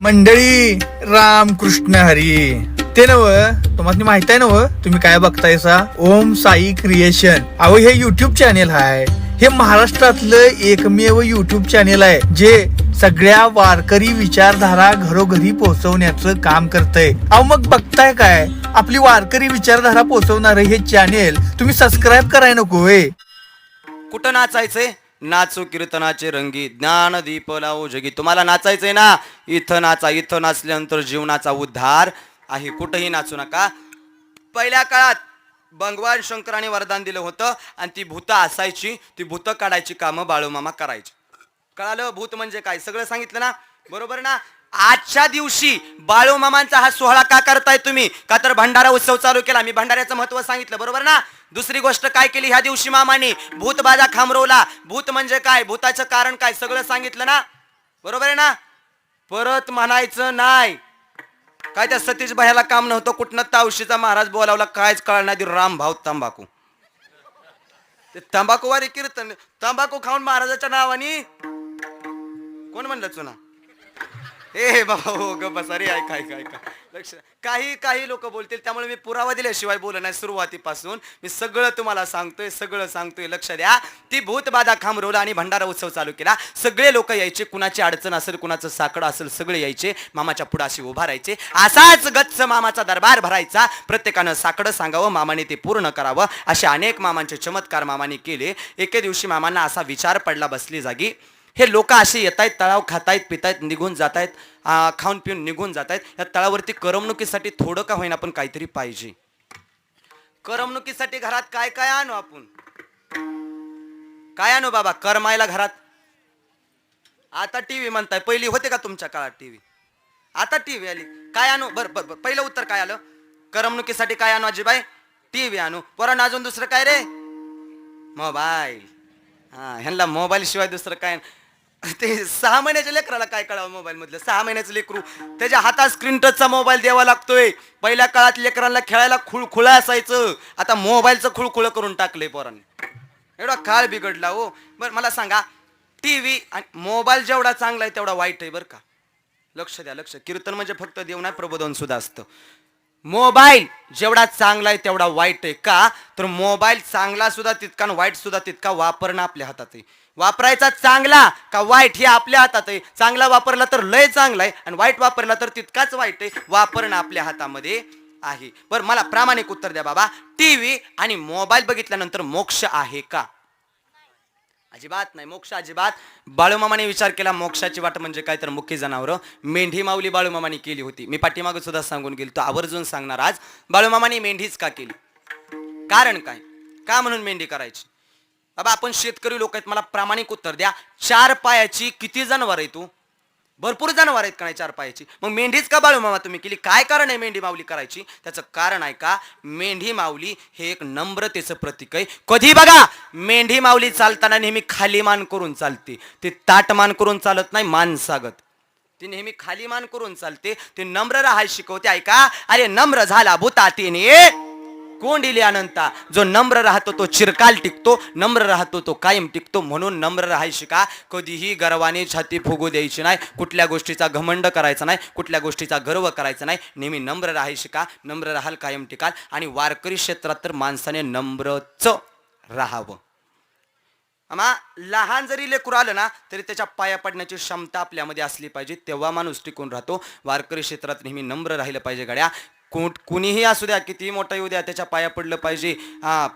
मंडळी रामकृष्ण हरी. ते नव तुम्हाला माहित आहे नव, तुम्ही काय बघतायसा? ओम साई क्रिएशन. अहो हे युट्यूब चॅनेल आहे. हे महाराष्ट्रातलं एकमेव युट्यूब चॅनेल आहे जे सगळ्या वारकरी विचारधारा घरोघरी पोहोचवण्याचं काम करतंय. अहो मग बघताय काय, आपली वारकरी विचारधारा पोहोचवणार हे चॅनेल तुम्ही सबस्क्राईब कराय नको होय? कुठं नाचायचंय? नाचू कीर्तनाचे रंगी, ज्ञान दीप लावू जगी. तुम्हाला नाचायचंय ना, इथं नाचा. इथं नाचल्यानंतर जीवनाचा उद्धार आहे. कुठंही नाचू नका. पहिल्या काळात भगवान शंकराने वरदान दिलं होतं आणि ती भूत असायची, ती भूत काढायची कामं बाळूमामा करायची. कळालं? भूत म्हणजे काय सगळं सांगितलं ना, बरोबर ना? आजच्या दिवशी बाळूमामांचा हा सोहळा का करताय तुम्ही? का तर भंडारा उत्सव चालू केला. मी भंडाऱ्याचं महत्व सांगितलं, बरोबर ना? दुसरी गोष्ट काय केली ह्या दिवशी मामाने? भूत बाजा खांबरवला. भूत म्हणजे काय, भूताचं कारण काय सगळं सांगितलं ना, बरोबर आहे ना? परत म्हणायचं नाही. काय त्या सतीश भाईला काम नव्हतं, कुठनं तावशीचा महाराज बोलावला कायच कळणार नाही. राम भाऊ तंबाखू, ते तंबाखूवारी कीर्तन, तंबाखू खाऊन महाराजाच्या नावाने कोण म्हणलं चुना? ए बाबा हो ग बस. अरे ऐका ऐका ऐका, लक्ष. काही लोक बोलतील, त्यामुळे मी पुरावा दिल्याशिवाय बोलत नाही. सुरुवातीपासून मी सगळं तुम्हाला सांगतोय, सगळं सांगतोय. लक्ष द्या. ती भूत बाधा खांबरवला आणि भंडारा उत्सव चालू केला. सगळे लोक यायचे, कुणाची अडचण असेल, कुणाचं साकडं असेल, सगळे यायचे. मामाच्या पुढाशी उभा राहायचे. असाच गच्च मामाचा दरबार भरायचा. प्रत्येकानं साकडं सांगावं, मामाने ते पूर्ण करावं. असे अनेक मामांचे चमत्कार मामाने केले. एके दिवशी मामांना असा विचार पडला बसली जागी, हे लोक असे येत आहेत, तळाव खातायत, पितायत, निघून जात आहेत, खाऊन पिऊन निघून जात आहेत. या तळावरती करमणुकीसाठी थोडं का होईना पण काहीतरी पाहिजे. करमणुकीसाठी घरात काय काय आणू आपण? काय आणू बाबा करमायला घरात? आता टीव्ही म्हणताय, पहिली होते का तुमच्या काळात टीव्ही? आता टीव्ही आली. काय आणू? बर बर बर, पहिलं उत्तर काय आलं? करमणुकीसाठी काय आणू आजीबाई? टीव्ही आणू. पोरांना अजून दुसरं काय रे? मोबाईल. हा, ह्यांना मोबाईल शिवाय दुसरं काय? ते 6 महिन्याच्या लेकराला काय कळावं मोबाईल मधलं? 6 महिन्याचं लेकरू, त्याच्या हातात स्क्रीन टचचा मोबाईल द्यावा लागतोय. पहिल्या काळात लेकरांना खेळायला खुळखुळा असायचं, आता मोबाईलचं खुळखुळं करून टाकलंय पोरांनी. एवढा काळ बिघडला हो. बरं मला सांगा, टीव्ही आणि मोबाईल जेवढा चांगला आहे तेवढा वाईट आहे, बरं का? लक्ष द्या, लक्ष. कीर्तन म्हणजे फक्त देव नाही, प्रबोधन सुद्धा असतं. मोबाईल जेवढा चांगला आहे तेवढा वाईट आहे. का तर मोबाईल चांगला सुद्धा तितका आणि वाईट सुद्धा तितका वापरणं आपल्या हातात आहे. वापरायचा चांगला का वाईट हे आपल्या हातात आहे. चांगला वापरला तर लय चांगला आहे आणि वाईट वापरला तर तितकाच वाईट आहे. वापरणं आपल्या हातामध्ये आहे. बरं मला प्रामाणिक उत्तर द्या बाबा, टीव्ही आणि मोबाईल बघितल्यानंतर मोक्ष आहे का? अजिबात नाही. मोक्ष अजिबात. बाळूमामाने विचार केला मोक्षाची वाट म्हणजे काय, तर मुख्य जनावर मेंढी माऊली बाळूमामाने केली होती. मी पाठीमागे सुद्धा सांगून गेलो, तो आवर्जून सांगणार आज. बाळूमामाने मेंढीच का केली? कारण काय, का म्हणून मेंढी करायची? बाबा आपण शेतकरी लोक आहेत, मला प्रामाणिक उत्तर द्या. 4 पायाची किती जनावर आहे? तू भरपूर जनावर आहेत का नाही 4 पायाची? मग मेंढीच का बाळूमामा तुम्ही केली? काय कारण आहे मेंढी माऊली करायची? त्याचं कारण आहे का, मेंढी माऊली हे एक नम्रतेचं प्रतीक आहे. कधी बघा मेंढी माऊली चालताना नेहमी खाली मान करून चालते. ते ताट मान करून चालत नाही, माणसागत. ती नेहमी खाली मान करून चालते. ते नम्र राहायला शिकवते. ऐका, अरे नम्र झाला भूतातीने कोंडिले अनंता. जो नम्र राहतो तो चिरकाल टिकतो, नम्र राहतो तो कायम टिकतो. म्हणून नम्र राहाय शिका. कधीही गर्वाने छाती फुगू द्यायची नाही, कुठल्या गोष्टीचा घमंड करायचा नाही, कुठल्या गोष्टीचा गर्व करायचा नाही. नेहमी नम्र राहाय शिका. नम्र राहाल, कायम टिकाल. आणि वारकरी क्षेत्रात तर माणसाने नम्रच राहावं. आम्हा लहान जरी लेकरू आलं ना तरी त्याच्या पाया पडण्याची क्षमता आपल्यामध्ये असली पाहिजे, तेव्हा माणूस टिकून राहतो. वारकरी क्षेत्रात नेहमी नम्र राहिलं पाहिजे. गड्या कुणीही असू द्या, किती मोठा येऊ द्या, त्याच्या पाया पडलं पाहिजे.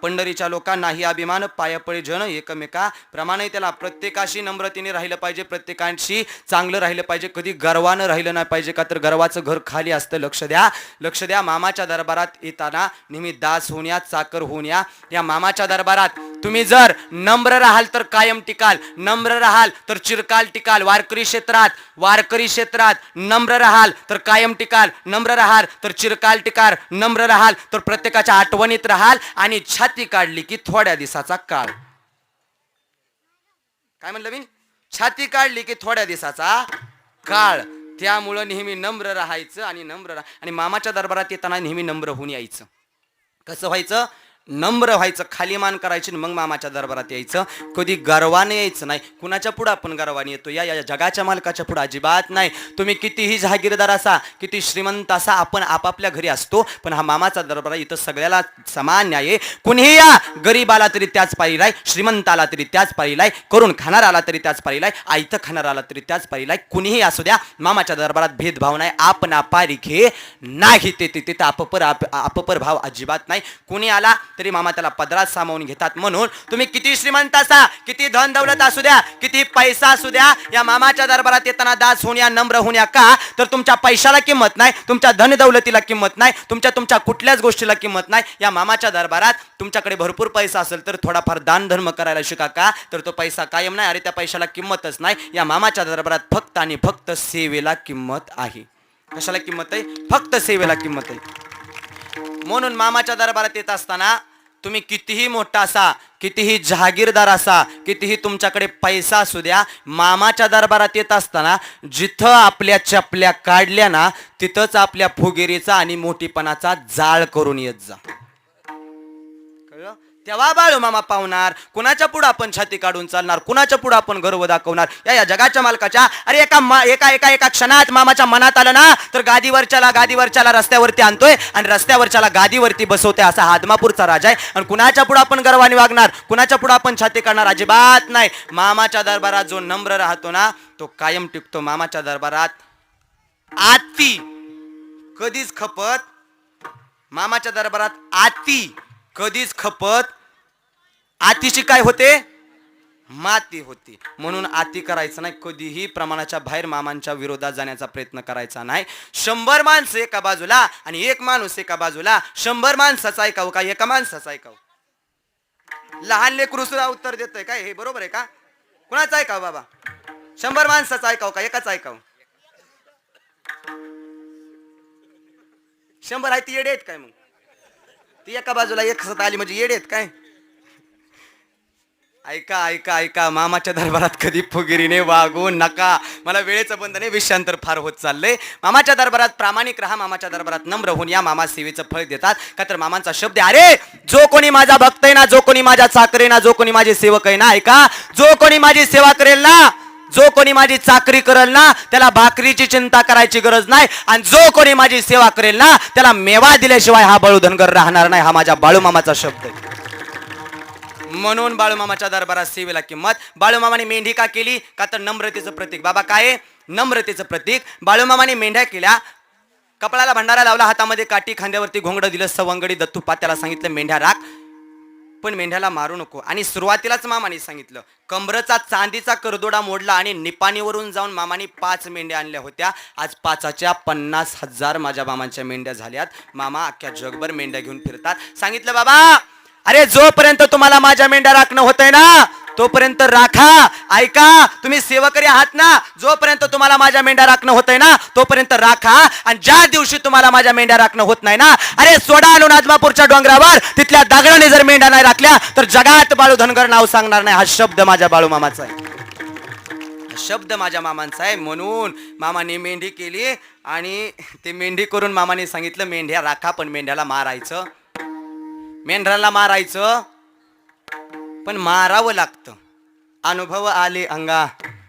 पंढरीच्या लोकांनाही अभिमान, पाया पडे जन एकमेका प्रमाणे. त्याला प्रत्येकाशी नम्रतेने राहिलं पाहिजे, प्रत्येकाशी चांगलं राहिलं पाहिजे. कधी गर्वानं राहिलं नाही पाहिजे, का तर गर्वाचं घर खाली असतं. लक्ष द्या, लक्ष द्या. मामाच्या दरबारात येताना नेहमी दास होऊन या, चाकर होऊन या. या मामाच्या दरबारात तुम्ही जर नम्र राहाल तर कायम टिकाल, नम्र राहाल तर चिरकाल टिकाल. वारकरी क्षेत्रात नम्र राहाल तर कायम टिकाल, नम्र राहाल तर चिरकाल टिकाल, नम्र राहाल तर प्रत्येकाच्या आठवणीत राहाल. आणि छाती काढली की थोड्या दिवसाचा काळ. काय म्हणलं मी? छाती काढली की थोड्या दिवसाचा काळ. त्यामुळं नेहमी नम्र राहायचं आणि आणि मामाच्या दरबारात येताना नेहमी नम्र होऊन यायचं. कसं व्हायचं? नम्र व्हायचं, खाली मान करायची, मग मामाच्या दरबारात यायचं. कधी गर्वाने यायचं नाही. कुणाच्या पुढं आपण गर्वाने येतो? या जगाच्या मालकाच्या पुढं अजिबात नाही. तुम्ही कितीही जहागीरदार असा, किती श्रीमंत असा, आपण आपापल्या घरी असतो. पण हा मामाचा दरबार इथं सगळ्याला समान न्याय आहे. कुणीही या, गरीब आला तरी त्याच पारीला आहे, श्रीमंत आला तरी त्याच पारीला आहे, करून खाणार आला तरी त्याच पारीला आहे, आयतं खाणार आला तरी त्याच पारीला आहे. कुणीही असू द्या, मामाच्या दरबारात भेदभाव नाही. आपण पारिखे नाही, ते तिथं अपपर भाव अजिबात नाही. कुणी आला तरी मामा त्याला पदरात सामावून घेतात. म्हणून तुम्ही किती श्रीमंत असा, किती धन दौलत असू द्या, किती पैसा असू द्या, या मामाच्या दरबारात येताना दास होण्या, नम्र होण्या. का तर तुमच्या पैशाला किंमत नाही, तुमच्या धन दौलतीला किंमत नाही, तुमच्या कुठल्याच गोष्टीला किंमत नाही. या मामाच्या दरबारात तुमच्याकडे भरपूर पैसा असेल तर थोडाफार दान धर्म करायला शिका. का तर तो पैसा कायम नाही. अरे त्या पैशाला किंमतच नाही. या मामाच्या दरबारात फक्त आणि फक्त सेवेला किंमत आहे. कशाला किंमत आहे? फक्त सेवेला किंमत आहे. म्हणून मामाच्या दरबारात येत असताना तुम्ही कितीही मोठा असा, कितीही जहागीरदार असा, कितीही तुमच्याकडे पैसा असू द्या, मामाच्या दरबारात येत असताना जिथं आपल्या चपल्या काढल्या ना, तिथंच आपल्या फुगेरीचा आणि मोठीपणाचा जाळ करून येत जा. कळलं? तेव्हा बाळू मामा पावणार. कुणाच्या पुढे आपण छाती काढून चालणार? कुणाच्या पुढे आपण गर्व दाखवणार? या जगाच्या मालकाच्या. अरे एका क्षणात मामाच्या मनात आलं ना, तर गादीवरच्याला रस्त्यावरती आणतोय आणि रस्त्यावरच्याला गादीवरती बसवतोय. असा आदमापूरचा राजा आहे. आणि कुणाच्या पुढे आपण गर्वाने वागणार? कुणाच्या पुढे आपण छाती काढणार? अजिबात नाही. मामाच्या दरबारात जो नम्र राहतो ना, तो कायम टिकतो. मामाच्या दरबारात आती कधीच खपत. मामाच्या दरबारात आती कधीच खपत. आतीची काय होते? माती होती. म्हणून आती करायचं नाही. कधीही प्रमाणाच्या बाहेर मामांच्या विरोधात जाण्याचा प्रयत्न करायचा नाही. 100 माणसं एका बाजूला आणि एक माणूस एका बाजूला. 100 माणसाचा ऐकावं का एका माणसाचा ऐकावं? लहान लेकरू सुद्धा उत्तर देतोय काय हे बरोबर आहे का? कुणाचं ऐकावं बाबा? 100 माणसाचं ऐकावं का एकाच ऐकावं? 100 आहे ती येडे आहेत काय? मग ती एका बाजूला एक सत आली म्हणजे येडे आहेत काय? ऐका मामाच्या दरबारात कधी फुगिरीने वागू नका. मला वेळेचं बंधन आहे, विषयांतर फार होत चाललंय. मामाच्या दरबारात प्रामाणिक राहा. मामाच्या दरबारात नम्र होऊन या. मामा सेवेचं फळ देतात. का तर मामांचा शब्द आहे, अरे जो कोणी माझा भक्त आहे ना, जो कोणी माझा चाकरी ना, जो कोणी माझे सेवक आहे ना, ऐका, जो कोणी माझी सेवा करेल ना, जो कोणी माझी चाकरी करेल ना, त्याला भाकरीची चिंता करायची गरज नाही. आणि जो कोणी माझी सेवा करेल ना, त्याला मेवा दिल्याशिवाय हा बाळू धनगर राहणार नाही. हा माझ्या बाळूमामाचा शब्द आहे. म्हणून बाळूमामाच्या दरबारात सेवेला किंमत. बाळूमामाने मेंढी का केली? का तर नम्रतेचं प्रतीक. बाबा काय? नम्रतेचं प्रतीक. बाळूमामाने मेंढ्या केल्या, कपाळाला भंडारा लावला, हातामध्ये काठी, खांद्यावरती घोंगडं दिलं. सवंगडी दत्तूपा त्याला सांगितलं मेंढ्या राख, पण मेंढ्याला मारू नको. आणि सुरुवातीलाच मामाने सांगितलं, कमरचा चांदीचा करदोडा मोडला आणि निपाणीवरून जाऊन मामाने 5 मेंढ्या आणल्या होत्या. आज 5च्या 50,000 माझ्या मामांच्या मेंढ्या झाल्यात. मामा अख्ख्या जगभर मेंढ्या घेऊन फिरतात. सांगितलं बाबा, अरे जोपर्यंत तुम्हाला माझ्या मेंढ्या राखणं होतंय ना, तोपर्यंत राखा. ऐका, तुम्ही सेवकरी आहात ना, जोपर्यंत तुम्हाला माझ्या मेंढ्या राखणं होतंय ना, तोपर्यंत राखा. आणि ज्या दिवशी तुम्हाला माझ्या मेंढ्या राखणं होत नाही ना, अरे सोडा आणून आदमापूरच्या डोंगरावर, तिथल्या दगडाने जर मेंढ्या नाही राखल्या तर जगात बाळू धनगर नाव सांगणार नाही. हा शब्द माझ्या बाळू मामाचा आहे. शब्द माझ्या मामांचा आहे. म्हणून मामाने मेंढी केली आणि ते मेंढी करून मामाने सांगितलं मेंढ्या राखा, पण मेंढ्याला मारायचं. मेंढराला मारायचं पण मारावं लागतं. अनुभव आले अंगा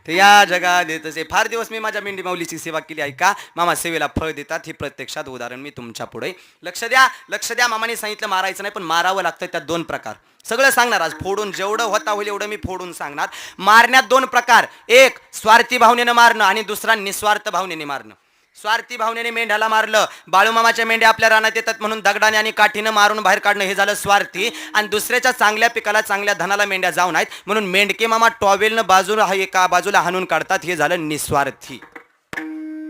ते या जगात येतसे. फार दिवस मी माझ्या मेंढी माऊलीची सेवा केली. ऐका, मामा सेवेला फळ देतात. हे प्रत्यक्षात उदाहरण मी तुमच्या पुढे. लक्ष द्या. मामाने सांगितलं मारायचं नाही, पण मारावं लागतं. त्यात 2 प्रकार. सगळं सांगणार आज फोडून, जेवढं होता होईल एवढं मी फोडून सांगणार. मारण्यात 2 प्रकार. एक स्वार्थी भावनेनं मारणं आणि दुसरा निस्वार्थ भावनेने मारणं. स्वार्थी भावनेने मेंढ्याला मारलं. बाळूमामाच्या मेंढ्या आपल्या रानात येतात म्हणून दगडाने आणि काठीनं मारून बाहेर काढणं, हे झालं स्वार्थी. आणि दुसऱ्याच्या चांगल्या पिकाला, चांगल्या धनाला मेंढ्या जाऊन आहेत म्हणून मेंढके मामा टॉवेलनं बाजूला एका बाजूला हाणून काढतात. हे झालं निस्वार्थी.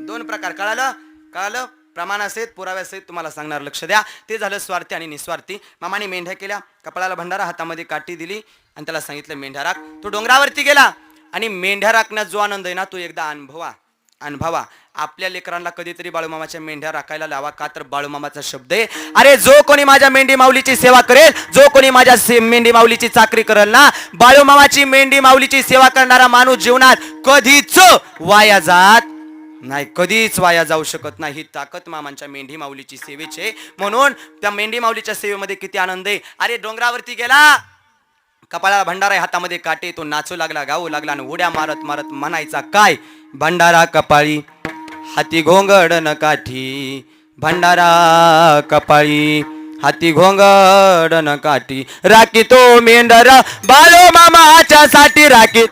2 प्रकार. कळालं? प्रमाणासहित पुराव्यासहित तुम्हाला सांगणार. लक्ष द्या. ते झालं स्वार्थी आणि निस्वार्थी. मामाने मेंढ्या केल्या, कपाळाला भंडारा, हातामध्ये काठी दिली आणि त्याला सांगितलं मेंढ्या राख. तो डोंगरावरती गेला आणि मेंढ्या राखण्यात जो आनंद आहे ना, तो एकदा अनुभवा. आपल्या लेकरांना कधीतरी बाळूमामाच्या मेंढ्या राखायला लावा. का तर बाळूमामाचा शब्द आहे, अरे जो कोणी माझ्या मेंढी माऊलीची सेवा करेल, जो कोणी माझ्या मेंढी माऊलीची चाकरी करेल ना, बाळूमामाची मेंढी माऊलीची सेवा करणारा माणूस जीवनात कधीच वाया जात नाही, कधीच वाया जाऊ शकत नाही. ही ताकद मामांच्या मेंढी माऊलीची सेवेची आहे. म्हणून त्या मेंढी माऊलीच्या सेवेमध्ये किती आनंद आहे. अरे डोंगरावरती गेला, कपाळाला भंडारा आहे, हातामध्ये काटे, तो नाचू लागला, गाऊ लागला आणि उड्या मारत मारत म्हणायचा काय, भंडारा कपाळी हाती घोंगडन काठी, भंडारा कपाळी हाती घोंगडन काठी, राखी तो मेंढर बाळू मामाच्या साठी राखी.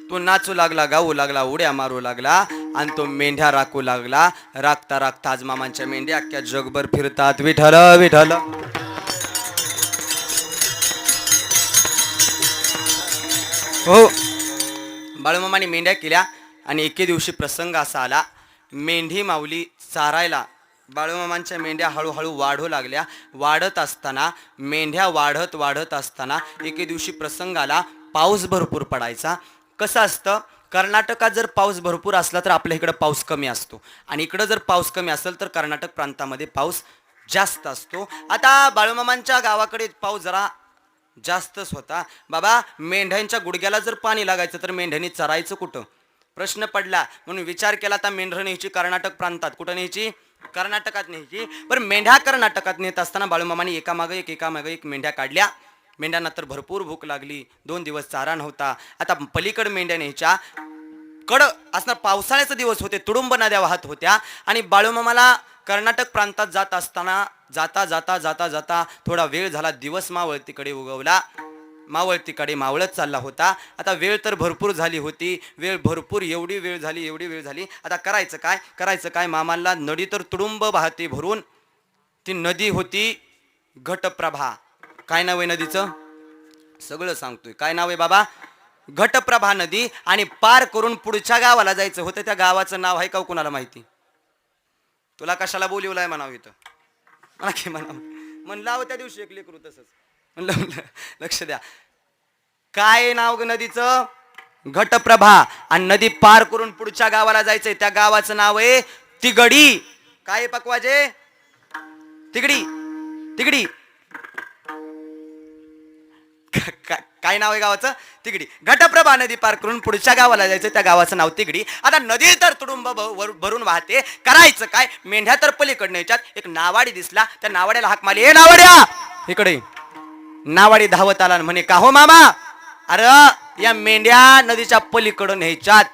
तो नाचू लागला, गाऊ लागला, उड्या मारू लागला आणि तो मेंढ्या राखू लागला. राखता राखता आज मामांच्या मेंढ्या अख्ख्या जगभर फिरतात. विठ्ठल विठ्ठल. हो, बाळूमामाने मेंढ्या केल्या आणि एके दिवशी प्रसंग असा आला, मेंढी माऊली चारायला बाळूमामांच्या मेंढ्या हळूहळू वाढू लागल्या. वाढत असताना मेंढ्या वाढत वाढत असताना एके दिवशी प्रसंग आला, पाऊस भरपूर पडायचा. कसं असतं, कर्नाटकात जर पाऊस भरपूर असला तर आपल्या इकडं पाऊस कमी असतो आणि इकडं जर पाऊस कमी असेल तर कर्नाटक प्रांतामध्ये पाऊस जास्त असतो. आता बाळूमामांच्या गावाकडे पाऊस जरा जास्तच होता. बाबा, मेंढ्यांच्या गुडघ्याला जर पाणी लागायचं तर मेंढ्यांनी चरायचं कुठं, प्रश्न पडला. म्हणून विचार केला, आता मेंढरं न्यायची कर्नाटक प्रांतात. कुठं न्यायची? कर्नाटकात न्यायची. पण मेंढ्या कर्नाटकात नेत असताना बाळूमामाने एकामागे एक मेंढ्या काढल्या. मेंढ्यांना तर भरपूर भूक लागली, 2 दिवस चारा नव्हता. आता पलीकड मेंढ्या न्यायच्या, कड असणार पावसाळ्याचे दिवस होते, तुडुंब नद्या वाहत होत्या आणि बाळूमामाला कर्नाटक प्रांतात जात असताना जाता जाता जाता जाता थोडा वेळ झाला. दिवस मावळतीकडे उगवला, मावळतीकडे मावळत चालला होता. आता वेळ तर भरपूर झाली होती, वेळ भरपूर, एवढी वेळ झाली. आता करायचं काय मामाला नदी तर तुडुंब वाहते भरून. ती नदी होती घटप्रभा. काय नाव आहे नदीचं? सगळं सांगतोय. काय नाव आहे बाबा? घटप्रभा नदी. आणि पार करून पुढच्या गावाला जायचं होतं. त्या गावाचं नाव आहे का कुणाला माहिती? तुला कशाला बोलिवलाय म्हणावं इथं? मला की म्हणावं म्हणलं त्या दिवशी एक लेकरू तसंच म्हणलं लक्ष द्या. काय नाव ग नदीचं? घटप्रभा. आणि नदी पार करून पुढच्या गावाला जायचंय, त्या गावाचं नाव आहे तिगडी. काय पकवाजे? तिगडी. तिगडी. काय नाव आहे गावाचं? तिगडी. घटप्रभा नदी पार करून पुढच्या गावाला जायचं, त्या गावाचं नाव तिगडी. आता नदी तर तुडुंब भरून वाहते, करायचं काय? मेंढ्या तर पलीकडनं याच्यात एक नावाडी दिसला, त्या नावाड्याला हाक मारली, ए नावाड्या इकडे. नावाडी धावत आला म्हणे, का हो मामा? अरे या मेंढ्या नदीच्या पलीकडून न्यायच्यात,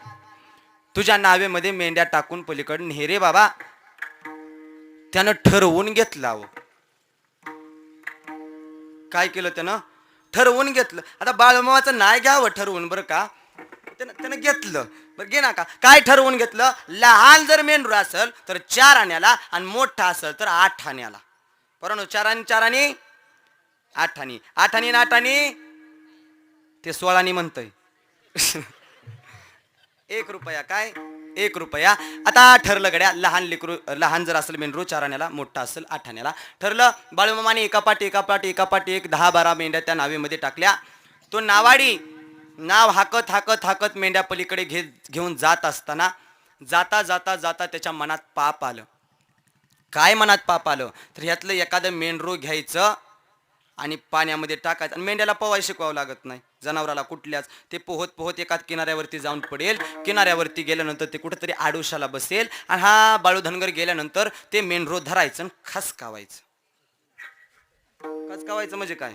तुझ्या नावेमध्ये मेंढ्या टाकून पलीकडून हे रे बाबा. त्यानं ठरवून घेतलं. काय केलं त्यानं? ठरवून घेतलं. आता बाळूमामाचं नाही घ्यावं ठरवून, बरं का, त्यानं घेतलं. बरं घे ना का. काय ठरवून घेतलं? लहान जर मेंढरू असेल तर 4 आण्याला आणि मोठा असेल तर 8 आण्याला. परंतु 4 आणि 4 आणि 8 आणी, 8 आणी 8 आणी ते 16 आणी म्हणतय. 1 रुपया. काय? 1 रुपया. आता ठरलं गड्या, लहान जर असेल मेंढरू 4 आण्याला, मोठा असेल 8 आण्याला. ठरलं. बाळूमामाने एकापाठी 10-12 मेंढ्या त्या नावेमध्ये टाकल्या. तो नावाडी नाव हाकत मेंढ्या पलीकडे घेऊन जात असताना जाता जाता जाता त्याच्या मनात पाप आलं. काय मनात पाप आलं? तर ह्यातलं एखादं मेंढरू घ्यायचं आणि पाण्यामध्ये टाकायचं. आणि मेंढ्याला पोहायला शिकवावं लागत नाही जनावराला कुठल्याच. ते पोहत एका किनाऱ्यावरती जाऊन पडेल. किनाऱ्यावरती गेल्यानंतर ते कुठेतरी आडुशाला बसेल आणि हा बाळू धनगर गेल्यानंतर ते मेंढरू धरायचं आणि खसकावायचं. खसकावायचं म्हणजे काय?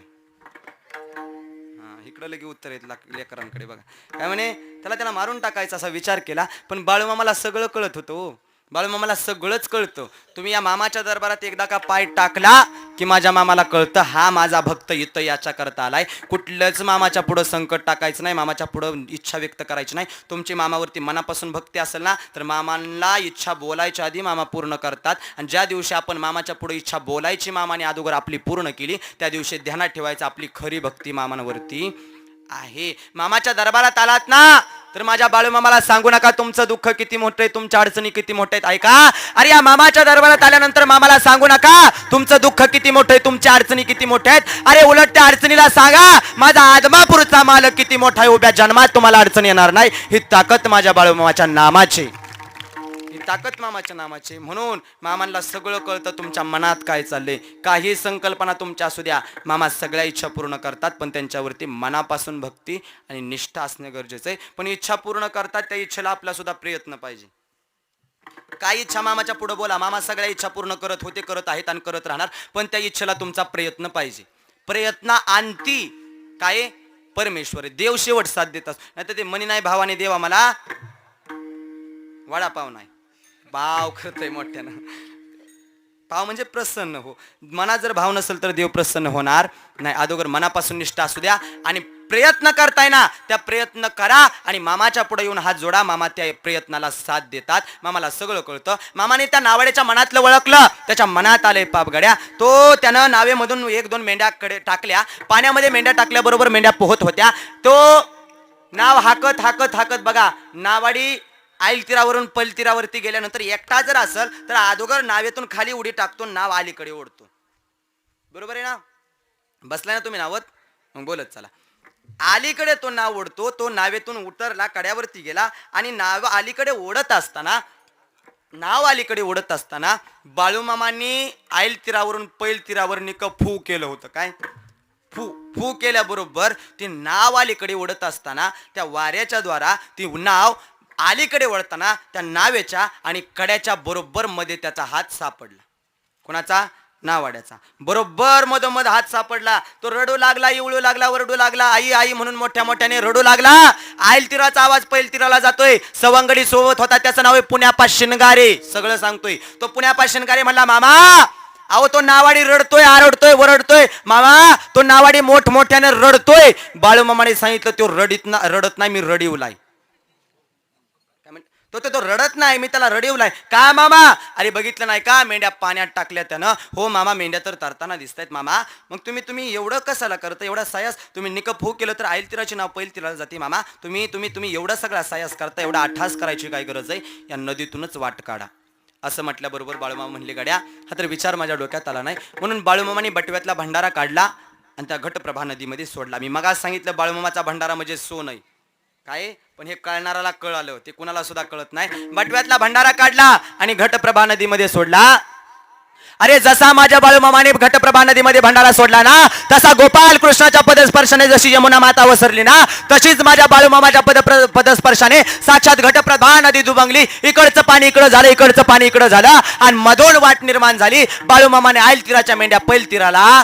इकडं लगे उत्तर येत लेकरांकडे बघा. काय म्हणे? त्याला मारून टाकायचा असा विचार केला. पण बाळूमामाला सगळं कळत होतं. बाळूमामाला सगळंच कळतं. तुम्ही या मामाच्या दरबारात एकदा का पाय टाकला की माझ्या मामाला कळतं हा माझा भक्त इथं याच्या करता आलाय. कुठलंच मामाच्या पुढं संकट टाकायचं नाही, मामाच्या पुढं इच्छा व्यक्त करायची नाही. तुमची मामावरती मनापासून भक्ती असेल ना तर मामांना इच्छा बोलायच्या आधी मामा पूर्ण करतात. आणि ज्या दिवशी आपण मामाच्या पुढे इच्छा बोलायची मामाने अगोदर आपली पूर्ण केली, त्या दिवशी ध्यानात ठेवायचं आपली खरी भक्ती मामांवरती आहे. मामाच्या दरबारात आलात ना तर माझ्या बाळूमामाला सांगू नका तुमचं दुःख किती मोठं आहे, तुमच्या अडचणी किती मोठ्या आहेत. ऐका, अरे या मामाच्या दरबारात आल्यानंतर मामाला सांगू नका तुमचं दुःख किती मोठं आहे, तुमच्या अडचणी किती मोठ्या आहेत. अरे उलट त्या अडचणीला सांगा माझा आदमापूरचा मालक किती मोठा आहे, उभ्या जन्मात तुम्हाला अडचण येणार नाही. ही ताकद माझ्या बाळूमामाच्या नामाची. ही ताकद मामाच्या नामाची. म्हणून मामांना सगळं कळतं तुमच्या मनात काय चाललंय. काही संकल्पना तुमच्या असू द्या, मामा सगळ्या इच्छा पूर्ण करतात, पण त्यांच्यावरती मनापासून भक्ती आणि निष्ठा असणं गरजेचं आहे. पण इच्छा पूर्ण करतात, त्या इच्छेला आपला सुद्धा प्रयत्न पाहिजे. काही इच्छा मामाच्या पुढे बोला, मामा सगळ्या इच्छा पूर्ण करत होते, करत आहेत आणि करत राहणार, पण त्या इच्छेला तुमचा प्रयत्न पाहिजे. प्रयत्न आणती काय परमेश्वर, देव शेवट साथ देतात. नाही तर ते मनी नाही भावाने देवा मला वडापाव नाही, भाव करतोय मोठ्यानं. भाव म्हणजे प्रसन्न हो. मनात जर भाव नसेल तर देव प्रसन्न होणार नाही. अगोदर मनापासून निष्ठा असू द्या आणि प्रयत्न करताय ना, त्या प्रयत्न करा आणि मामाच्या पुढे येऊन हात जोडा. मामा त्या प्रयत्नाला साथ देतात. मामाला सगळं कळतं. मामाने त्या नावाड्याच्या मनातलं ओळखलं, त्याच्या मनात आले पापगड्या. तो त्यानं नावेमधून 1-2 मेंढ्याकडे टाकल्या. पाण्यामध्ये मेंढ्या टाकल्याबरोबर मेंढ्या पोहत होत्या. तो नाव हाकत हाकत हाकत बघा, नावाडी आईल तीरावरून पल तीरावरती गेल्यानंतर एकटा जर असेल तर अगोदर नावेतून खाली उडी टाकतो, नाव अलीकडे ओढतो. बरोबर आहे ना? बसलाय ना तुम्ही नावत? मग बोलत चला. अलीकडे तो नाव ओढतो. तो नावेतून उतरला, कड्यावरती गेला आणि नाव अलीकडे ओढत असताना बाळूमामांनी आईल तीरावरून पैल तीरावर निक फू केलं होतं. काय फू केल्याबरोबर ती नाव अलीकडे ओढत असताना त्या वाऱ्याच्या द्वारा ती नाव अलीकडे वळताना त्या नावेच्या आणि कड्याच्या बरोबर मध्ये त्याचा हात सापडला. कोणाचा? नावाड्याचा. बरोबर मधोमध हात सापडला. तो रडू लागला, इवळू लागला, वरडू लागला, आई आई म्हणून मोठ्या मोठ्याने रडू लागला. आईल तीराचा आवाज पैल तीराला जातोय. सवंगडी सोबत होता, त्याचं नाव आहे पुण्यापा शिनगारे. सगळं सांगतोय. तो पुण्यापा शिनगारे म्हणला, मामा अहो तो नावाडी रडतोय, आरडतोय, वरडतोय. मामा तो नावाडी मोठमोठ्याने रडतोय. बाळूमामाने सांगितलं, तो रडत नाही, मी रडीवलाय. तो रडत नाही, मी त्याला रडीवलाय. का मामा? अरे बघितलं नाही का, मेंढ्या पाण्यात टाकल्या त्यानं. हो मामा, मेंढ्या तर तरताना दिसतायत मामा. मग तुम्ही एवढं कशाला करता? एवढा सायास तुम्ही निकप हो केलं तर आईल तीराची नाव पैल तीराला जाते. मामा तुम्ही एवढा सगळा सायास करता, एवढा अठास करायची काय गरज आहे? या नदीतूनच वाट काढा. असं म्हटल्याबरोबर बाळूमामा म्हणले, गड्या हा तर विचार माझ्या डोक्यात आला नाही. म्हणून बाळूमामाने बटव्यातला भंडारा काढला आणि त्या घटप्रभा नदीमध्ये सोडला. मी मगाच सांगितलं बाळूमामाचा भंडारा म्हणजे सोन आहे काय, पण हे कळणाराला कळालं, ते कुणाला सुद्धा कळत नाही. बटव्यातला भंडारा काढला आणि घटप्रभा नदीमध्ये सोडला. अरे जसा माझ्या बाळूमामाने घटप्रभा नदीमध्ये भंडारा सोडला ना, तसा गोपाल कृष्णाच्या पदस्पर्शाने जशी यमुना माता वसरली ना, तशीच माझ्या बाळूमामाच्या पदस्पर्शाने साक्षात घटप्रभा नदी दुबंगली. इकडचं पाणी इकडं झालं, इकडचं पाणी इकडं झालं आणि मधोन वाट निर्माण झाली. बाळूमामाने आईल तीराच्या मेंढ्या पैल तीराला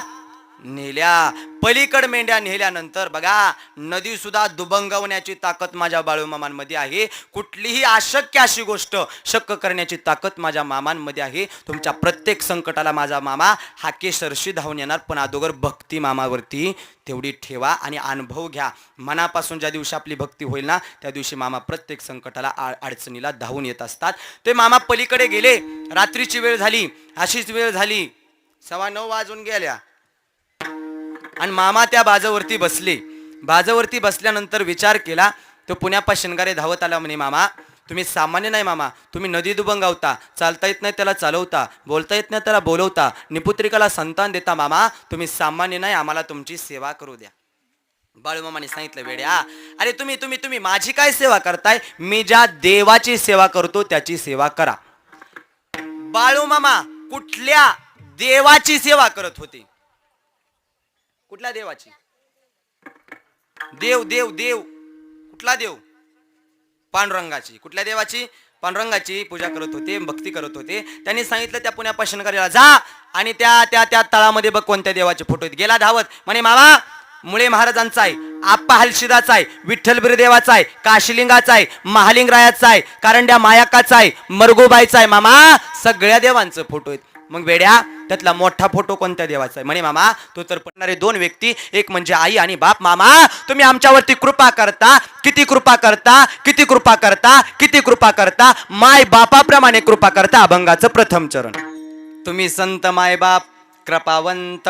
नेल्या. पलीकड मेंढ्या नेल्यानंतर बघा, नदी सुद्धा दुबंगवण्याची ताकद माझ्या बाळूमामांमध्ये आहे. कुठलीही अशक्य अशी गोष्ट शक्य करण्याची ताकद माझ्या मामांमध्ये आहे. तुमच्या प्रत्येक संकटाला माझा मामा हाकेशरशी धावून येणार, पण अगोदर भक्ती मामावरती तेवढी ठेवा आणि अनुभव घ्या. मनापासून ज्या दिवशी आपली भक्ती होईल ना, त्या दिवशी मामा प्रत्येक संकटाला अडचणीला धावून येत असतात. ते मामा पलीकडे गेले. रात्रीची वेळ झाली, अशीच वेळ झाली, 9:15 वाजून गेल्या आणि मामा त्या बाजावरती बसले. बाजावरती बसल्यानंतर विचार केला. तो पुण्यापा शिनगारे धावत आला. म्हणे, मामा तुम्ही सामान्य नाही, मामा तुम्ही नदी दुबंगावता, चालता येत नाही त्याला चालवता, बोलता येत नाही त्याला बोलवता, निपुत्रिकाला संतान देता. मामा तुम्ही सामान्य नाही, आम्हाला तुमची सेवा करू द्या. बाळूमामाने सांगितलं, वेड्या अरे तुम्ही माझी काय सेवा करताय? मी ज्या देवाची सेवा करतो त्याची सेवा करा. बाळूमामा कुठल्या देवाची सेवा करत होते? कुठल्या देवाची? देव देव देव कुठला देव? पांडुरंगाची. कुठल्या देवाची? पांडुरंगाची पूजा करत होते, भक्ती करत होते. त्यांनी सांगितलं त्या पुण्या शिनगारेला, जा आणि त्या तळामध्ये बघ कोणत्या देवाचे फोटो आहेत. गेला धावत. म्हणे, मामा मुळे महाराजांचा आहे, आप्पा हलशिदाचा आहे, विठ्ठल बिरदेवाचा आहे, काशिलिंगाचा आहे, महालिंगरायाचा आहे, कारंड्या मायाकाचा आहे, मरगोबाईचा आहे. मामा सगळ्या देवांचं फोटो आहेत. मग वेड्या त्यातला मोठा फोटो कोणत्या देवाचा आहे? म्हणे, मामा तो तर पडणारे 2 व्यक्ती, एक म्हणजे आई आणि बाप. मामा तुम्ही आमच्यावरती कृपा करता, किती कृपा करता, किती कृपा करता, किती कृपा करता. माय बापाप्रमाणे कृपा करता. अभंगाचं प्रथम चरण. तुम्ही संत माय बाप कृपावंत,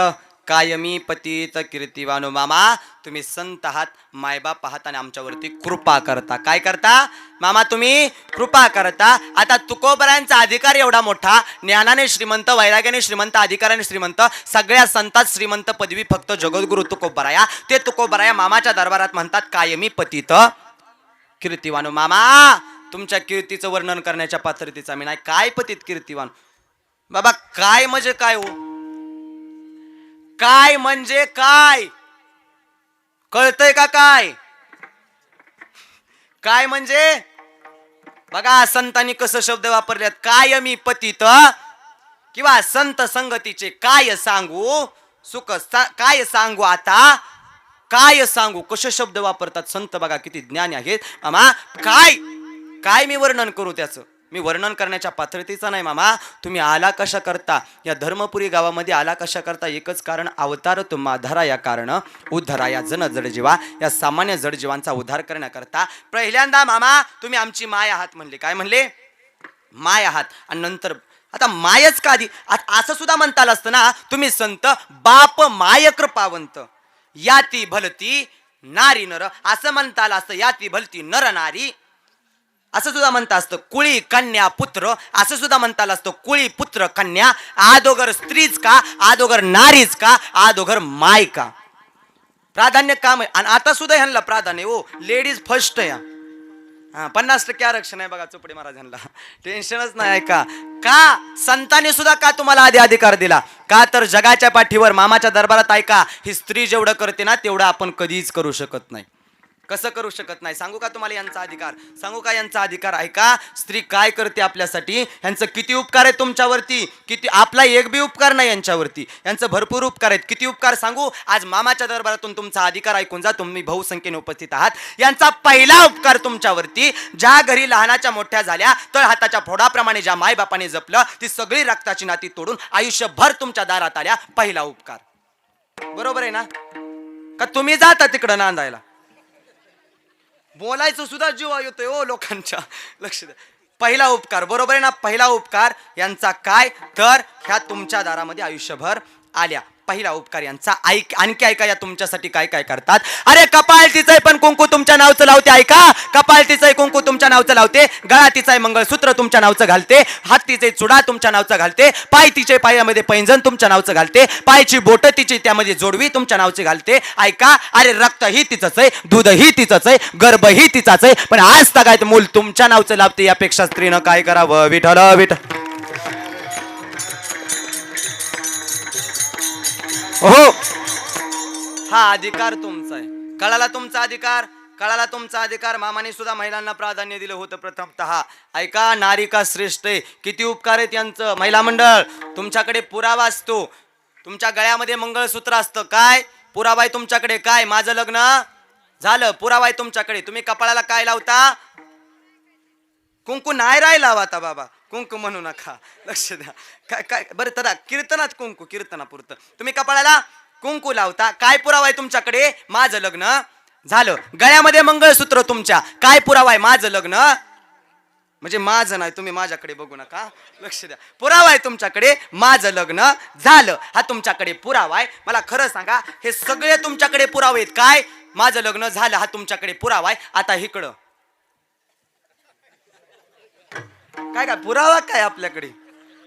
कायमी पतित कीर्तिवानो. मामा तुम्ही संत आहात, मायबाप आहात आणि आमच्यावरती कृपा करता. काय करता? मामा तुम्ही कृपा करता. आता तुकोबरायांचा अधिकार एवढा मोठा, ज्ञानाने श्रीमंत, वैराग्याने श्रीमंत, अधिकाराने श्रीमंत, सगळ्या संतात श्रीमंत पदवी फक्त जगद्गुरु तुकोबराया. ते तुकोबराया मामाच्या दरबारात म्हणतात कायमी पतित कीर्तिवानो. मामा तुमच्या कीर्तीचं वर्णन करण्याच्या पात्रतेचा मी नाही. काय पतित कीर्तिवान बाबा. काय म्हणजे काय हो, काय म्हणजे काय कळतंय का? काय काय म्हणजे बघा, संतांनी कसं शब्द वापरलेत. काय मी पतित किंवा संत संगतीचे काय सांगू, सुख काय सांगू, आता काय सांगू, कसे शब्द वापरतात संत. बघा किती ज्ञानी आहेत मामा. काय काय मी वर्णन करू त्याचं. मी वर्णन करण्याच्या पात्रतेचा नाही मामा. तुम्ही आला कशा करता, या धर्मपुरी गावामध्ये आला कशा करता. एकच कारण, अवतार तुम्हा धरा या कारण उद्धरा या जन जडजीवा, या सामान्य जडजीवांचा उद्धार करण्याकरता. पहिल्यांदा मामा तुम्ही आमची माय आहात म्हणले. काय म्हणले? माय आहात. आणि नंतर आता मायच का आधी, असं सुद्धा म्हणता आलं असतं ना. तुम्ही संत बाप माय कृपावंत, याती भलती नारी नर, असं म्हणता आलं असतं. याती भलती नर नारी असं सुद्धा म्हणता असतं. कुळी कन्या पुत्र असं सुद्धा म्हणता आलं असतं. कुळी पुत्र कन्या, आदोगर स्त्रीच का, आदोगर नारीच का, आदोगर माय का. प्राधान्य काम आहे. आणि आता सुद्धा ह्यांना प्राधान्य हो, लेडीज फर्स्ट या. 50% आरक्षण आहे बघा चोपडे महाराजांना. टेन्शनच नाही. का का संतांनी सुद्धा का तुम्हाला आधी अधिकार दिला? का तर जगाच्या पाठीवर मामाच्या दरबारात ऐका, ही स्त्री जेवढं करते ना तेवढं आपण कधीच करू शकत नाही. कसं करू शकत नाही सांगू का तुम्हाला यांचा अधिकार? सांगू का यांचा अधिकार? ऐका, स्त्री काय करते आपल्यासाठी, यांचं किती उपकार आहे तुमच्यावरती. किती, आपला एक बी उपकार नाही यांच्यावरती, यांचं भरपूर उपकार आहेत. किती उपकार सांगू? आज मामाच्या दरबारातून तुमचा अधिकार ऐकून जा. तुम्ही बहुसंख्येने उपस्थित आहात. यांचा पहिला उपकार तुमच्यावरती, ज्या घरी लहानाच्या मोठ्या झाल्या तर हाताच्या फोडाप्रमाणे ज्या मायबापाने जपलं, ती सगळी रक्ताची नाती तोडून आयुष्यभर तुमच्या दारात आल्या. पहिला उपकार. बरोबर आहे ना? का तुम्ही जाता तिकडं नांदायला? बोलायचं सुद्धा जीव येतोय ओ लोकांच्या. लक्ष द्या. पहिला उपकार. बरोबर आहे ना? पहिला उपकार यांचा काय तर ह्या तुमच्या दारामध्ये आयुष्यभर आल्या. पहिला उपकार यांचा. आणखी ऐका या तुमच्यासाठी काय काय करतात. अरे कपाळ तिचंय पण कुंकू तुमच्या नावचं लावते. ऐका, कपाळ तिचंय कुंकू तुमच्या नावचं लावते, गळा तिचंय मंगळसूत्र तुमच्या नावचं घालते, हात तिचे चुडा तुमच्या नावचं घालते, पाय तिचे पायामध्ये पैंजण तुमच्या नावचं घालते, पायची बोट तिची त्यामध्ये जोडवी तुमच्या नावची घालते. ऐका, अरे रक्त ही तिचंच आहे, दूध ही तिचंच आहे, गर्भ ही तिचाच आहे, पण आज तगायत मूल तुमच्या नावचं लावते. यापेक्षा स्त्रीनं काय करावं? विठ्ठल विठ्ठल. हो, हा अधिकार तुमचा आहे. कळाला तुमचा अधिकार? कळाला तुमचा अधिकार. मामाने सुद्धा महिलांना प्राधान्य दिलं होतं प्रथमतः. ऐका, नारी का श्रेष्ठ आहे. किती उपकार आहेत यांचं. महिला मंडळ, तुमच्याकडे पुरावा असतो. तुमच्या गळ्यामध्ये मंगळसूत्र असतं. काय पुरावा आहे तुमच्याकडे? काय माझं लग्न झालं, पुरावा आहे तुमच्याकडे. तुम्ही कपाळाला काय लावता? कुंकू नाही राहिला आता बाबा, कुंकू म्हणू नका. लक्ष द्या. काय काय बरं तर कीर्तनात कुंकू, कीर्तनापुरतं तुम्ही कपाळाला कुंकू लावता. काय पुरावा आहे तुमच्याकडे? माझं लग्न झालं. गळ्यामध्ये मंगळसूत्र तुमच्या, काय पुरावा आहे? माझं लग्न. म्हणजे माझं नाही, तुम्ही माझ्याकडे बघू नका. लक्ष द्या. पुरावा आहे तुमच्याकडे, माझं लग्न झालं. हा तुमच्याकडे पुरावा आहे. मला खरं सांगा, हे सगळे तुमच्याकडे पुरावे आहेत. काय? माझं लग्न झालं हा तुमच्याकडे पुरावा आहे. आता इकडं काय काय पुरावा काय आपल्याकडे?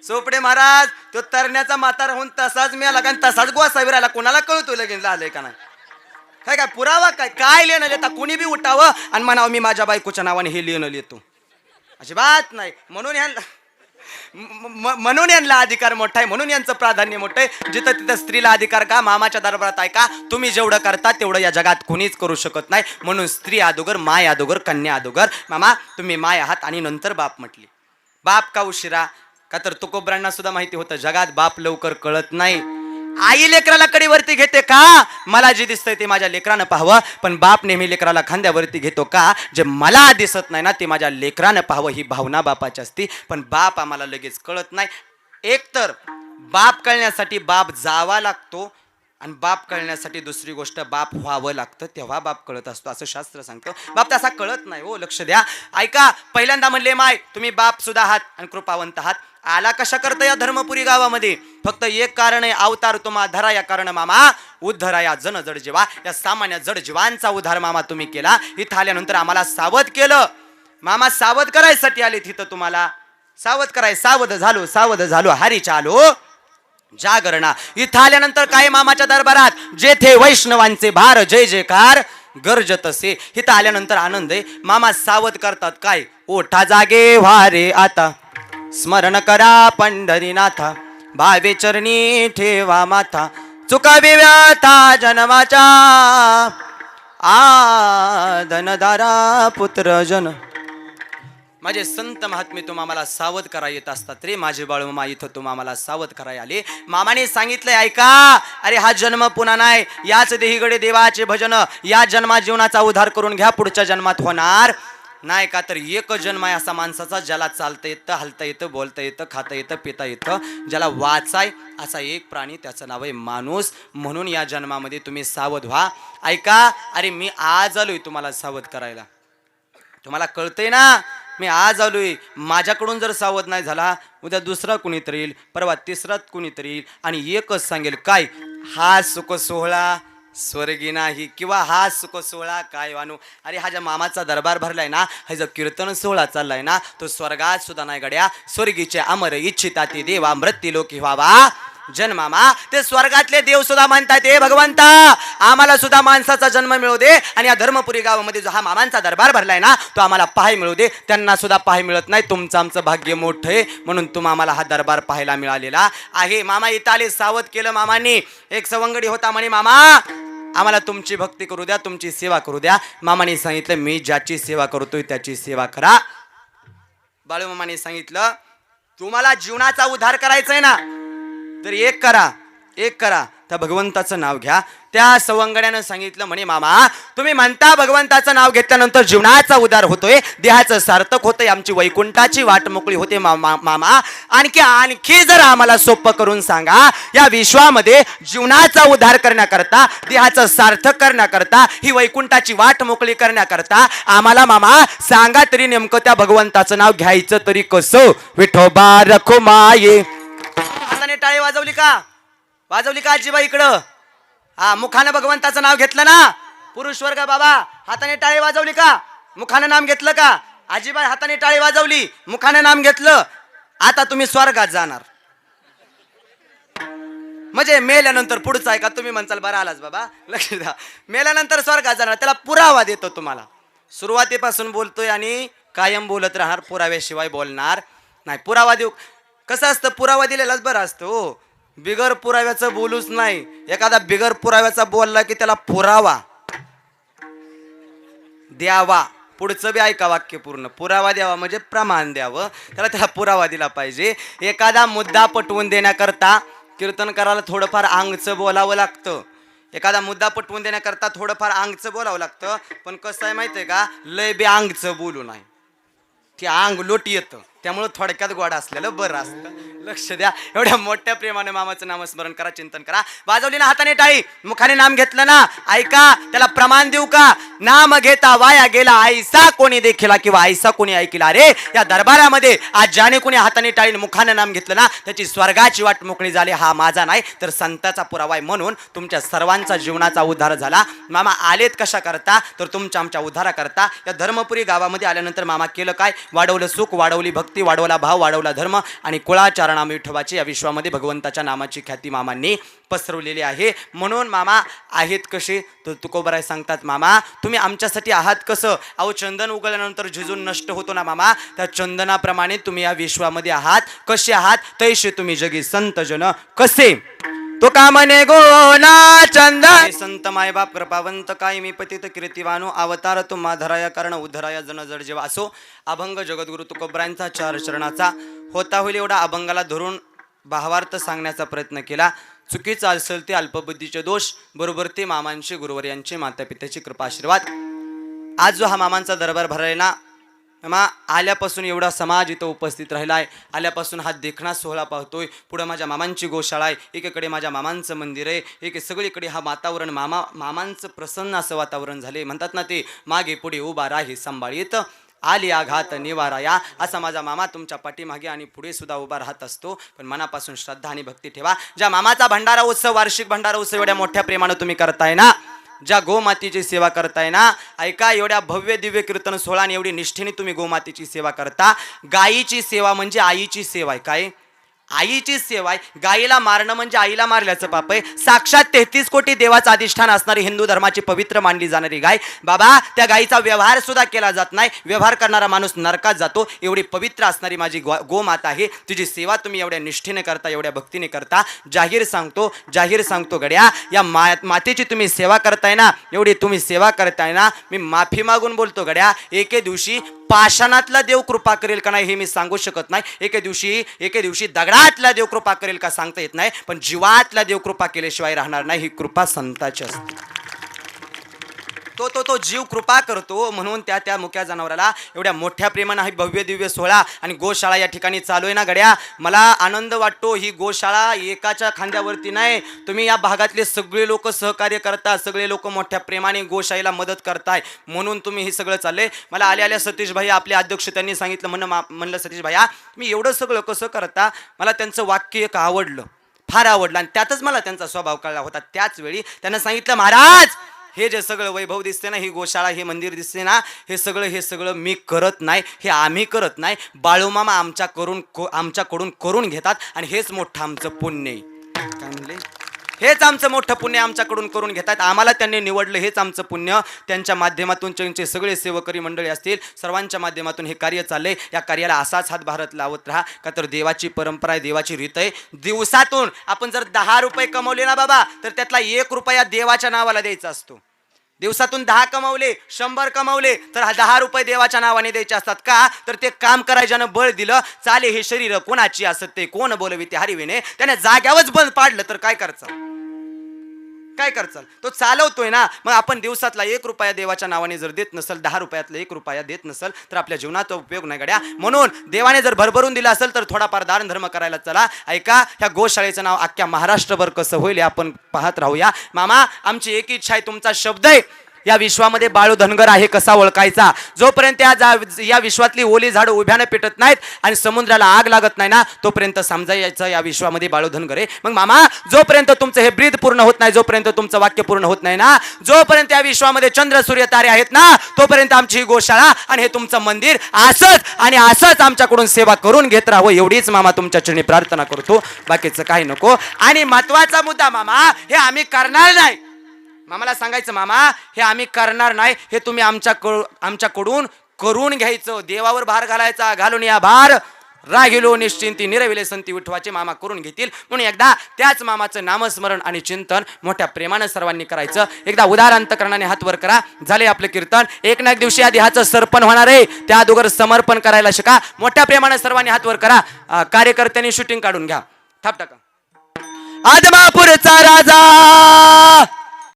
चोपडे महाराज तो तरण्याचा म्हातारा होऊन तसाच मी आला, तसाच गोसावी राहिला. कोणाला कळतो लगेच झालंय का नाही? काय काय पुरावा काय? काय लिहिणं लिहिता? कुणी बी उठावं आणि म्हणावं मी माझ्या बायकोच्या नावाने हे लिहिणं लिहितो. अजिबात नाही. म्हणून यांना अधिकार मोठा आहे, म्हणून यांचं प्राधान्य मोठं आहे. जिथं तिथं स्त्रीला अधिकार का? मामाच्या दरबारात ऐका, तुम्ही जेवढं करता तेवढं या जगात कोणीच करू शकत नाही. म्हणून स्त्री अदोगर, माय अदोगर, कन्या अदोगर. मामा तुम्ही माय आहात आणि नंतर बाप म्हटली. बाप का उशिरा? का तर तुकोबरांना सुद्धा माहिती होतं जगात बाप लवकर कळत नाही. आई लेकराला कडेवरती घेते का? मला जे दिसतंय ते माझ्या लेकरानं पाहावं. पण बाप नेहमी लेकराला खांद्यावरती घेतो का? जे मला दिसत नाही ना ते माझ्या लेकरानं पाहावं, ही भावना बापाची असती. पण बाप आम्हाला लगेच कळत नाही. एकतर बाप कळण्यासाठी बाप जावा लागतो आणि बाप कळण्यासाठी दुसरी गोष्ट बाप व्हावं लागतं, तेव्हा बाप कळत असतो असं शास्त्र सांगतं. बाप तसा कळत नाही हो. लक्ष द्या. ऐका, पहिल्यांदा म्हणले माय तुम्ही बाप सुद्धा आहात आणि कृपावंत आहात. आला कशा करता या धर्मपुरी गावामध्ये? फक्त एक कारण आहे, अवतार तुम्हा धरा या कारण मामा उद्धरा या जन जड जीवा, या सामान्य जड जीवांचा उद्धार मामा तुम्ही केला. इथं आल्यानंतर आम्हाला सावध केलं. मामा सावध करायसाठी आले तिथं, तुम्हाला सावध कराय. सावध झालो हरीच्या आलो जागरणा. इथं आल्यानंतर काय मामाच्या दरबारात जेथे वैष्णवांचे भार जय जयकार गर्जत असे. इथं आल्यानंतर आनंद आहे. मामा सावध करतात. काय? ओठा जागे व्हारे आता, स्मरण करा पंढरीनाथा, भावे चरणी ठेवा माथा, चुकावी व्यथा जन्माच्या, धनदारा पुत्र जन. माझे संत महात्मे तुम्हाला सावध करा येत असतात रे माझे बाळूमामा, इथं तुम्हाला सावध करायला आले. मामाने सांगितलंय ऐका, अरे हा जन्म पुन्हा नाही, याच देहीगडे देवाचे भजन, या जन्मा जीवनाचा उद्धार करून घ्या, पुढच्या जन्मात होणार नाही. का तर एक जन्म आहे असा माणसाचा, ज्याला चालता येतं, हलता येतं, बोलता येतं, खाता येतं, पिता येतं, ज्याला वाचाय असा एक प्राणी, त्याचं नाव आहे माणूस. म्हणून या जन्मामध्ये तुम्ही सावध व्हा. ऐका, अरे मी आज आलोय तुम्हाला सावध करायला, तुम्हाला कळतंय ना, मी आज आलोय. माझ्याकडून जर सावध नाही झाला, उद्या दुसरा कुणीतरी येईल, परवा तिसरा कुणीतरी येईल आणि एकच सांगेल काय, हा सुख सोहळा स्वर्गी नाही, किंवा हा सुख सोहळा काय वानू. अरे हा ज्या मामाचा दरबार भरलाय ना, हा जो कीर्तन सोहळा चाललाय ना, तो स्वर्गात सुद्धा नाही गड्या. स्वर्गीचे अमर इच्छिता ते देवा, मृत्यू लोकी व्हावा जन. मामा ते स्वर्गातले देव सुद्धा म्हणतात, हे भगवंता आम्हाला सुद्धा माणसाचा जन्म मिळू दे, आणि या धर्मपुरी गावामध्ये जो हा मामांचा दरबार भरलाय ना, तो आम्हाला पाहाय मिळू दे. त्यांना सुद्धा पाहाय मिळत नाही. तुमचं आमचं भाग्य मोठं आहे, म्हणून तुम्हा आम्हाला हा दरबार पाहायला मिळालेला आहे. मामा इथं आले, सावध केलं मामांनी. एक सवंगडी होता म्हणे, मामा आम्हाला तुमची भक्ती करू द्या, तुमची सेवा करू द्या. मामाने सांगितलं, मी ज्याची सेवा करतोय त्याची सेवा करा. बाळूमामाने सांगितलं, तुम्हाला जीवनाचा उद्धार करायचा आहे ना, तर एक करा, त्या भगवंताचं नाव घ्या. त्या सवंगड्यानं सांगितलं म्हणे, मामा तुम्ही म्हणता भगवंताचं नाव घेतल्यानंतर जीवनाचा उद्धार होतोय, देहाचं सार्थक होतंय, आमची वैकुंठाची वाट मोकळी होते. मामा आणखी जर आम्हाला सोपं करून सांगा, या विश्वामध्ये जीवनाचा उद्धार करण्याकरता, देहाचं सार्थक करण्याकरता, ही वैकुंठाची वाट मोकळी करण्याकरता आम्हाला मामा सांगा तरी नेमकं त्या भगवंताचं नाव घ्यायचं तरी कसं. विठोबा रखुमाये. हाताने टाळी वाजवली का आजीबाई इकडं? हा, मुखानं भगवंताचं नाव घेतलं ना, पुरुष वर्ग बाबा हाताने टाळी वाजवली का? मुखानं नाम घेतलं का? आजीबाई हाताने टाळी वाजवली, मुखानं नाम घेतलं. आता तुम्ही स्वर्गात जाणार. म्हणजे मेल्यानंतर पुढचं आहे का? तुम्ही म्हणताल बरं आलाच बाबा, लक्ष द्या, मेल्यानंतर स्वर्गात जाणार. त्याला पुरावा देतो तुम्हाला. सुरुवातीपासून बोलतोय आणि कायम बोलत राहणार, पुराव्याशिवाय बोलणार नाही. पुरावा देऊ कसं असतं, पुरावा दिलेलाच बरं असतं हो, बिगर पुराव्याचं बोलूच नाही. एखादा बिगर पुराव्याचा बोलला की त्याला पुरावा द्यावा. पुढचं बी ऐका वाक्य पूर्ण. पुरावा द्यावा म्हणजे प्रमाण द्यावं, त्याला पुरावा दिला पाहिजे. एखादा मुद्दा पटवून देण्याकरता कीर्तन करायला थोडंफार अंगचं बोलावं लागतं. एखादा मुद्दा पटवून देण्याकरता थोडंफार अंगचं बोलावं लागतं. पण कसं आहे माहितीये का, लय बी अंगचं बोलू नाही, ते अंग लोटी येतं. त्यामुळे थोडक्यात गोड असलेलं बरं असतं. लक्ष द्या. एवढ्या मोठ्या प्रेमाने मामाचं नामस्मरण करा, चिंतन करा. वाजवली ना हाताने टाळी, मुखाने नाम घेतलं ना, ऐका, त्याला प्रमाण देऊ का? नाम घेता वाया गेला ऐसा कोणी देखिला, किंवा ऐसा कोणी ऐकला. रे या दरबारामध्ये आज ज्याने कोणी हाताने टाळी मुखाने नाम घेतलं ना, त्याची स्वर्गाची वाट मोकळी झाली. हा माझा नाही तर संताचा पुरावा आहे. म्हणून तुमच्या सर्वांचा जीवनाचा उद्धार झाला. मामा आलेत कशा करता, तर तुमच्या आमच्या उद्धारा करता. या धर्मपुरी गावामध्ये आल्यानंतर मामा केलं काय? वाढवलं सुख, वाढवली भक्ती, वाढवला भाव, वाढवला धर्म, आणि कुळाचार नाम विठोबाची या विश्वामध्ये भगवंताच्या नामाची ख्याती मामांनी पसरवलेली आहे. म्हणून मामा आहेत कसे, तर तुकोबराय सांगतात, मामा तुम्ही आमच्यासाठी आहात कसं? अहो चंदन उगवल्यानंतर झिजून नष्ट होतो ना मामा, त्या चंदनाप्रमाणे तुम्ही या विश्वामध्ये आहात. कसे आहात? तैसे तुम्ही जगी संत जन कसे. तो का म्हणे गोना चंदन. संत मायबाप कृपावंत काय मी पतित कीर्तिवानो, अवतार तुम्हा धराया कारण उद्धराया जन जड जेव्हा. असो अभंग जगद्गुरु तुकोबरायांचा 4 चरणाचा होता होईल एवढा अभंगाला धरून भावार्थ सांगण्याचा प्रयत्न केला. चुकीचं असेल ते अल्पबुद्धीचे दोष, बरोबर ते मामांचे गुरुवर्यांचे मातापित्याची कृपा आशीर्वाद. आज जो हा मामांचा दरबार भरलाय ना, मामा आल्यापासून एवढा समाज इथं उपस्थित राहिला आहे. आल्यापासून हा देखणा सोहळा पाहतोय. पुढं माझ्या मामांची गोशाळा आहे, एकीकडे माझ्या मामांचं मंदिर आहे, एक सगळीकडे हा वातावरण मामांचं प्रसन्न असं वातावरण झाले. म्हणतात ना ते, मागे पुढे उभा राही सांभाळीत, आली आघात निवाराया. असा माझा मामा तुमच्या पाठीमागे आणि पुढे सुद्धा उभा राहत असतो. पण मनापासून श्रद्धा आणि भक्ती ठेवा. ज्या मामाचा भंडारा उत्सव, वार्षिक भंडारा उत्सव एवढ्या मोठ्या प्रेमानं तुम्ही करताय ना, ज्या गोमातेची सेवा करताय ना, ऐका, एवढ्या भव्य दिव्य कीर्तन सोहळा आणि एवढी निष्ठेने तुम्ही गोमातेची सेवा करता. गायीची सेवा म्हणजे आईची सेवा आहे. काय? आईची सेवा आहे. गाईला मारणं म्हणजे आईला मारल्याचं पाप आहे. साक्षात 33 कोटी देवाचं अधिष्ठान असणारी हिंदू धर्माची पवित्र मानली जाणारी गाय, बाबा त्या गायीचा व्यवहार सुद्धा केला जात नाही. व्यवहार करणारा माणूस नरकात जातो. एवढी पवित्र असणारी माझी गोमाता आहे. तुझी सेवा तुम्ही एवढ्या निष्ठेने करता, एवढ्या भक्तीने करता. जाहीर सांगतो गड्या, या मातेची तुम्ही सेवा करताय ना, एवढी तुम्ही सेवा करताय ना, मी माफी मागून बोलतो गड्या. एके दिवशी पाषाणातला देव कृपा करेल का नाही हे मी सांगू शकत नाही. एके दिवशी दगडातला देव कृपा करेल का सांगता येत नाही. पण जीवातला देव कृपा केल्याशिवाय राहणार नाही. ही कृपा संताची असते. तो जीव कृपा करतो म्हणून त्या मुक्या जनावराला एवढ्या मोठ्या प्रेमानं ही भव्य दिव्य सोहळा आणि गोशाळा या ठिकाणी चालू आहे ना गड्या. मला आनंद वाटतो. ही गोशाळा एकाच्या खांद्यावरती नाही, तुम्ही या भागातले सगळे लोक सहकार्य करता, सगळे लोक मोठ्या प्रेमाने गोशाळेला मदत करताय म्हणून तुम्ही हे सगळं चाललंय. मला आल्या सतीश भाई आपले अध्यक्ष त्यांनी सांगितलं, म्हणलं सतीश भाई मी एवढं सगळं कसं करता. मला त्यांचं वाक्य एक आवडलं, फार आवडलं आणि त्यातच मला त्यांचा स्वभाव कळला होता. त्याच वेळी त्यांना सांगितलं, महाराज हे जे सगळं वैभव दिसते ना, ही गोशाळा हे मंदिर दिसते ना, हे सगळं मी करत नाही, हे आम्ही करत नाही, बाळूमामा आमच्याकडून करून घेतात आणि हेच मोठं आमचं पुण्य. काय म्हणले? हेच आमचं मोठं पुण्य आमच्याकडून करून घेतात. आम्हाला त्यांनी निवडलं, हेच आमचं पुण्य. त्यांच्या माध्यमातून त्यांचे सगळे सेवकरी मंडळी असतील, सर्वांच्या माध्यमातून हे कार्य चाललंय. या कार्याला असाच हातभार लावत राहा, का तर देवाची परंपरा आहे, देवाची रीत आहे. दिवसातून आपण जर 10 रुपये कमवले ना बाबा, तर त्यातला 1 रुपया देवाच्या नावाला द्यायचा असतो. दिवसातून 10 कमवले, 100 कमवले, तर 10 रुपये देवाच्या नावाने द्यायचे असतात. का तर ते काम करायच्यानं बळ दिलं. चाले हे शरीर कोणाची असत ते कोण बोलवी ते हरिविने. त्याने जाग्यावरच बंद पाडलं तर काय करचाल? तो चालवतोय ना. मग आपण दिवसातला 1 रुपया देवाच्या नावाने जर देत नसल, 10 रुपयातला 1 रुपया देत नसल, तर आपल्या जीवनाचा उपयोग नाही गड्या. म्हणून देवाने जर भरभरून दिला असेल तर थोडाफार दान धर्म करायला चला. ऐका, ह्या गोशाळेचं नाव अख्ख्या महाराष्ट्रभर कसं होईल आपण पाहत राहूया. मामा आमची एक इच्छा आहे, तुमचा शब्द आहे, या विश्वामध्ये बाळू धनगर आहे कसा ओळखायचा. जोपर्यंत या विश्वातली ओली झाडं उभ्यानं पेटत नाहीत आणि समुद्राला आग लागत नाही ना, तोपर्यंत समजायचं या विश्वामध्ये बाळू धनगर आहे. मग मामा जोपर्यंत तुमचं हे ब्रीद पूर्ण होत नाही, जोपर्यंत तुमचं वाक्य पूर्ण होत नाही ना, जोपर्यंत या विश्वामध्ये चंद्र सूर्य तारे आहेत ना, तोपर्यंत आमची ही गोशाळा आणि हे तुमचं मंदिर असंच आमच्याकडून सेवा करून घेत राहावं, एवढीच मामा तुमच्या चरणी प्रार्थना करतो. बाकीचं काही नको. आणि महत्वाचा मुद्दा मामा, हे आम्ही करणार नाही. मामाला सांगायचं, मामा हे आम्ही करणार नाही, हे तुम्ही आमच्याकडून करून घ्यायचं. देवावर भार घालायचा, घालून या भार राहिलो निश्चिंती निरविले संती विठवाचे मामा करून घेतील. म्हणून एकदा त्याच मामाचं नामस्मरण आणि चिंतन मोठ्या प्रेमानं सर्वांनी करायचं. एकदा उदार अंतकरणाने हात वर करा. झाले आपलं कीर्तन. एक ना एक दिवशी आधी हाचं सर्पण होणार आहे, त्या अगोदर समर्पण करायला शिका. मोठ्या प्रेमानं सर्वांनी हात वर करा. कार्यकर्त्यांनी शूटिंग काढून घ्या. थाप टाका. आदमापूरचा राजा